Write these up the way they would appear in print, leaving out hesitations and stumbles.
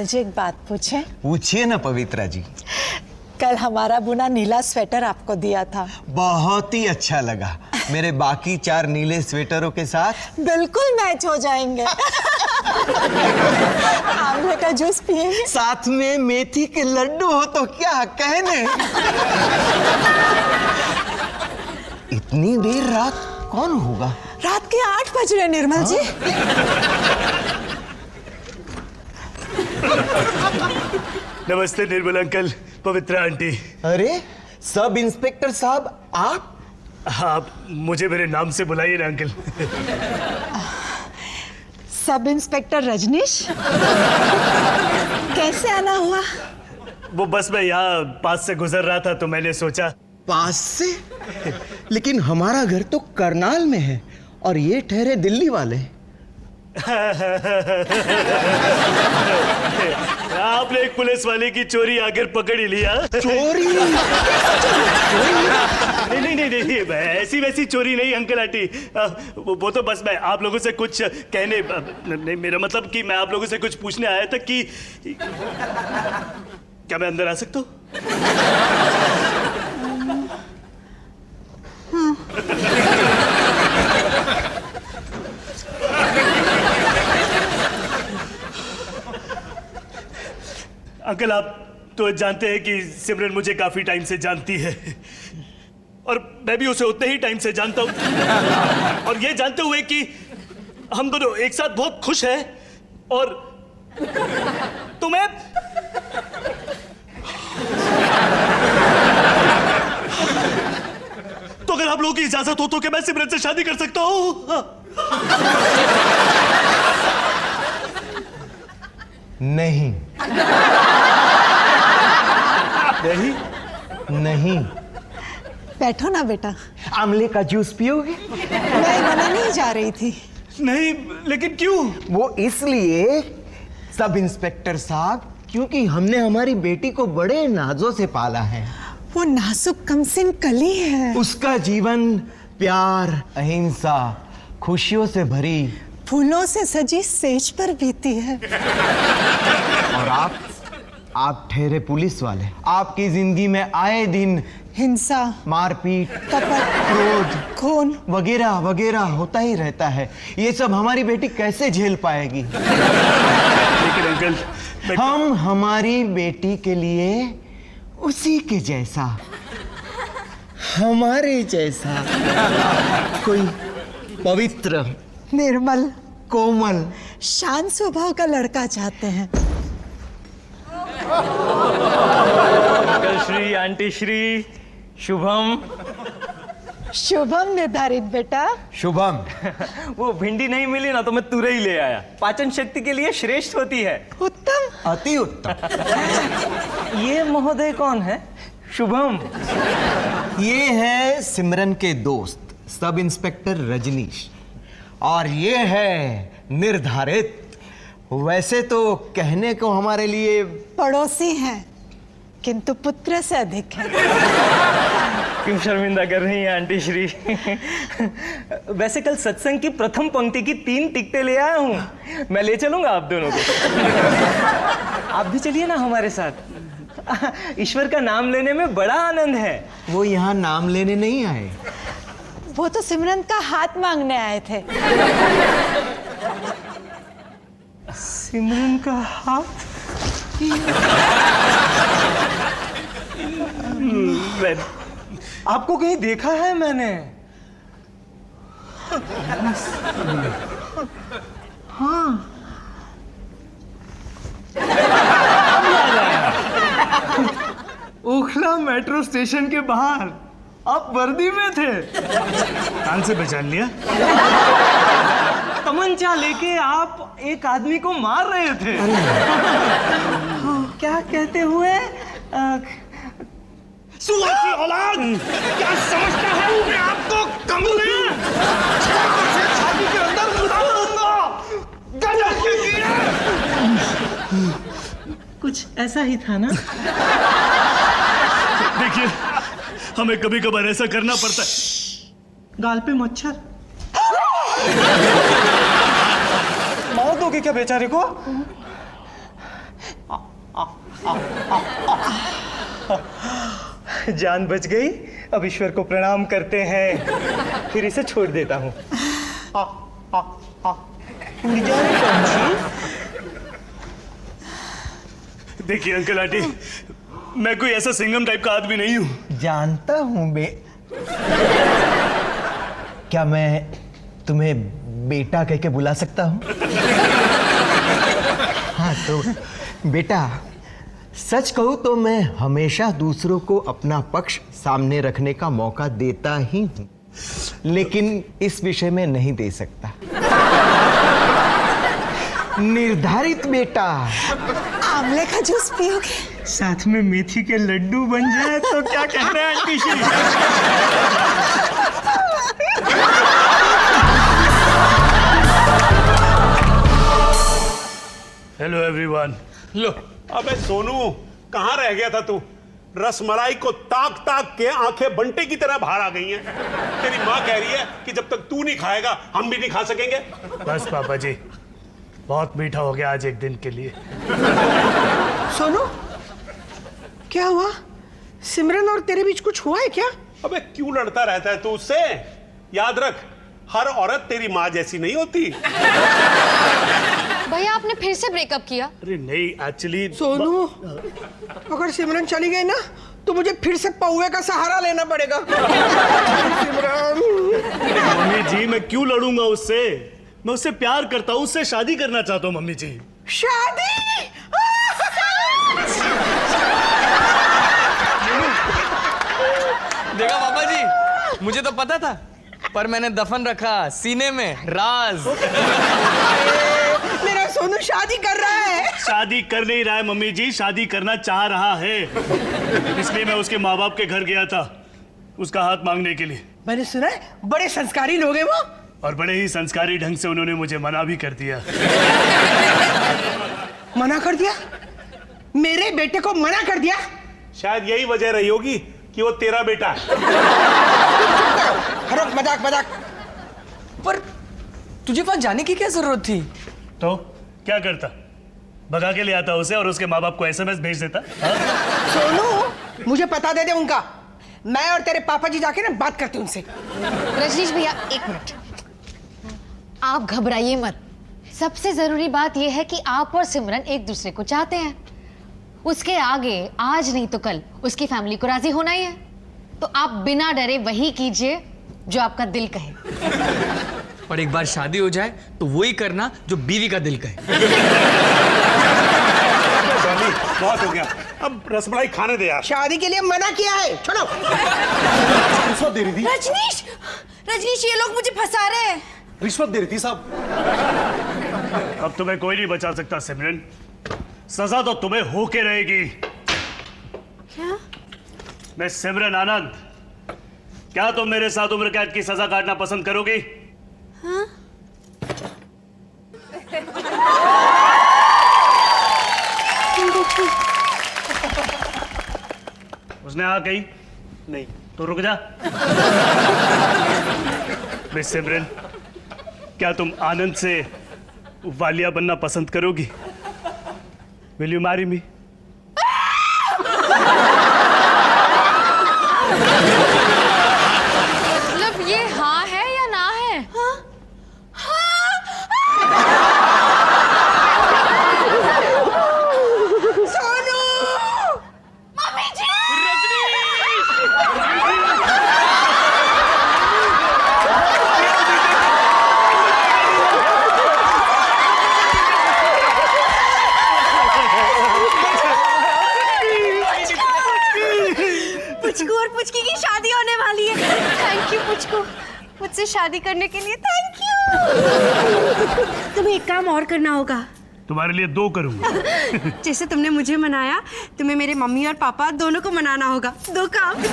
निर्मल जी, एक बात पूछे? पूछिए ना पवित्रा जी। कल हमारा बुना नीला स्वेटर आपको दिया था, बहुत ही अच्छा लगा। मेरे बाकी 4 नीले स्वेटरों के साथ बिल्कुल मैच हो जाएंगे। आंवले का जूस पिएंगे? साथ में मेथी के लड्डू हो तो क्या कहने। इतनी देर रात कौन होगा? रात के 8 बज रहे निर्मल जी। नमस्ते निर्मल अंकल, पवित्रा आंटी। अरे सब इंस्पेक्टर साहब आप? आप मुझे मेरे नाम से बुलाइए ना अंकल। सब इंस्पेक्टर रजनीश, कैसे आना हुआ? वो बस मैं यहाँ पास से गुजर रहा था तो मैंने सोचा। पास से? लेकिन हमारा घर तो करनाल में है और ये ठहरे दिल्ली वाले। आपने एक पुलिस वाले की चोरी आकर पकड़ ही लिया। चोरी? नहीं, ऐसी वैसी चोरी नहीं अंकल आंटी। वो तो बस मैं आप लोगों से कुछ कहने, नहीं मेरा मतलब कि मैं आप लोगों से कुछ पूछने आया था कि क्या मैं अंदर आ सकता हूँ? अंकल आप तो जानते हैं कि सिमरन मुझे काफी टाइम से जानती है और मैं भी उसे उतने ही टाइम से जानता हूं, और ये जानते हुए कि हम दोनों एक साथ बहुत खुश हैं और तुम्हें तो अगर आप लोगों की इजाजत हो तो क्या मैं सिमरन से शादी कर सकता हूं? नहीं नहीं। बैठो ना बेटा। आंवले का जूस पियोगे? मैं मना नहीं जा रही थी। नहीं, लेकिन क्यों? वो इसलिए सब इंस्पेक्टर साहब, क्योंकि हमने हमारी बेटी को बड़े नाजों से पाला है। वो नाजुक कमसिन कली है। उसका जीवन प्यार, अहिंसा, खुशियों से भरी, फूलों से सजी सेज पर बीती है। और आप ठहरे पुलिस वाले। आपकी जिंदगी में आए दिन हिंसा, मारपीट, कपट, क्रोध, खून वगैरह वगैरह होता ही रहता है। ये सब हमारी बेटी कैसे झेल पाएगी? लेकिन अंकल हम हमारी बेटी के लिए उसी के जैसा, हमारे जैसा कोई पवित्र, निर्मल, कोमल, शांत स्वभाव का लड़का चाहते हैं। Uncle Shri, auntie Shri, Shubham. शुभम निर्धारित बेटा। शुभम। वो भिंडी नहीं मिली ना तो मैं तुरई ले आया। पाचन शक्ति के लिए श्रेष्ठ होती है। उत्तम, अति उत्तम। ये महोदय कौन है? शुभम। ये है सिमरन के दोस्त सब इंस्पेक्टर रजनीश, और ये है निर्धारित। वैसे तो कहने को हमारे लिए पड़ोसी हैं, किंतु पुत्र से अधिक है। क्यों शर्मिंदा कर रही हैं आंटी श्री? वैसे कल सत्संग की प्रथम पंक्ति की 3 टिकटें ले आया हूँ। मैं ले चलूंगा आप दोनों को। आप भी चलिए ना हमारे साथ। ईश्वर का नाम लेने में बड़ा आनंद है। वो यहाँ नाम लेने नहीं आए। वो तो सिमरन का हाथ मांगने आए थे। सिमरन का हाथ? आपको कहीं देखा है मैंने? हाँ। ओखला मेट्रो स्टेशन के बाहर आप वर्दी में थे। कान से पहचान लिया? तमंचा लेके आप एक आदमी को मार रहे थे। क्या कहते हुए? सुअर की औलाद, क्या समझता है मैं आपको कमीने? छाती के अंदर घुसा दूंगा। गजब की कीड़े। कुछ ऐसा ही था ना? देखिए, हमें कभी कभार ऐसा करना पड़ता है। गाल पे मच्छर मार दोगे क्या बेचारे को? जान बच गई। अब ईश्वर को प्रणाम करते हैं, फिर इसे छोड़ देता हूँ। उड़ जाए पंछी। देखिए अंकल आंटी, मैं कोई ऐसा सिंघम टाइप का आदमी नहीं हूं। जानता हूं बे। क्या मैं तुम्हें बेटा कह के बुला सकता हूं? हाँ तो बेटा, सच कहूं तो मैं हमेशा दूसरों को अपना पक्ष सामने रखने का मौका देता ही हूं, लेकिन इस विषय में नहीं दे सकता। निर्धारित बेटा। आंवले का जूस पियोगे? साथ में मेथी के लड्डू बन जाए तो क्या कहते हैं आंटी श्री? Hello everyone. लो, अबे सोनू, कहाँ रह गया था तू? रसमलाई को ताक ताक के आंखें बंटे की तरह बाहर आ गई हैं। तेरी माँ कह रही है कि जब तक तू नहीं खाएगा हम भी नहीं खा सकेंगे। बस पापा जी, बहुत मीठा हो गया आज एक दिन के लिए। सोनू, क्या हुआ? सिमरन और तेरे बीच कुछ हुआ है क्या? अबे क्यों लड़ता रहता है तू उससे? याद रख, हर औरत तेरी माँ जैसी नहीं होती। भैया आपने फिर से ब्रेकअप किया? अरे नहीं, एक्चुअली सोनू, अगर सिमरन चली गई ना तो मुझे फिर से पौवे का सहारा लेना पड़ेगा। सिमरन। मम्मी जी, मैं क्यों लड़ूंगा उससे? मैं उससे प्यार करता हूँ, उससे शादी करना चाहता हूँ मम्मी जी। शादी? देखा पापा जी, मुझे तो पता था, पर मैंने दफन रखा सीने में, राज। मेरा सोनू शादी कर रहा है। शादी कर नहीं रहा है मम्मी जी, शादी करना चाह रहा है। इसलिए मैं उसके माँ बाप के घर गया था उसका हाथ मांगने के लिए। मैंने सुना है बड़े संस्कारी लोग हैं वो। और बड़े ही संस्कारी ढंग से उन्होंने मुझे मना भी कर दिया। मना कर दिया? मेरे बेटे को मना कर दिया? शायद यही वजह रही होगी कि वो तेरा बेटा है। हरो, मजाक मजाक। पर तुझे वहां जाने की क्या जरूरत थी? तो क्या करता? भगा के ले आता उसे और उसके माँ बाप को एसएमएस भेज देता। हाँ? सोनू, मुझे पता दे दे उनका। मैं और तेरे पापा जी जाके ना बात करते हैं उनसे। रजनीश भैया एक मिनट, आप घबराइए मत। सबसे जरूरी बात यह है कि आप और सिमरन एक दूसरे को चाहते हैं। उसके आगे आज नहीं तो कल उसकी फैमिली को राजी होना ही है। तो आप बिना डरे वही कीजिए जो आपका दिल कहे। और एक बार शादी हो जाए तो वही करना जो बीवी का दिल कहे। डॉली, बहुत हो गया, अब रसमलाई खाने दे यार। शादी के लिए मना किया है, छोड़ो। रिश्वत दे रही थी। रजनीश, रजनीश ये लोग मुझे फंसा रहे हैं। रिश्वत दे रही थी साहब। अब तुम्हें कोई नहीं बचा सकता सिमरन, सजा तो तुम्हें होके रहेगी। क्या? मैं सिमरन आनंद, क्या तुम मेरे साथ उम्र कैद की सजा काटना पसंद करोगी? हाँ? उसने हाँ कही? नहीं। तो रुक जा। मिस सिमरन, क्या तुम आनंद से वालिया बनना पसंद करोगी? Will you marry me? मतलब ये हाँ है या ना है? हाँ? सोनू! मम्मी जी! पुचकू और पुचकी की शादी होने वाली है। थैंक यू पुचकू, मुझसे शादी करने के लिए थैंक यू। तुम्हें एक काम और करना होगा। तुम्हारे लिए 2 करूंगा। जैसे तुमने मुझे मनाया, तुम्हें मेरे मम्मी और पापा दोनों को मनाना होगा। 2 काम।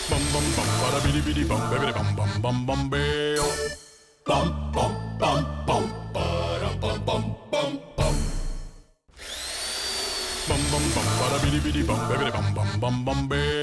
bum bum bum bada bidi bidi bum baby bum bum bum bum beo bum bum bum bum bada bum bum bum bum bum bum bum bada bidi bidi bum baby bum bum bum bum beo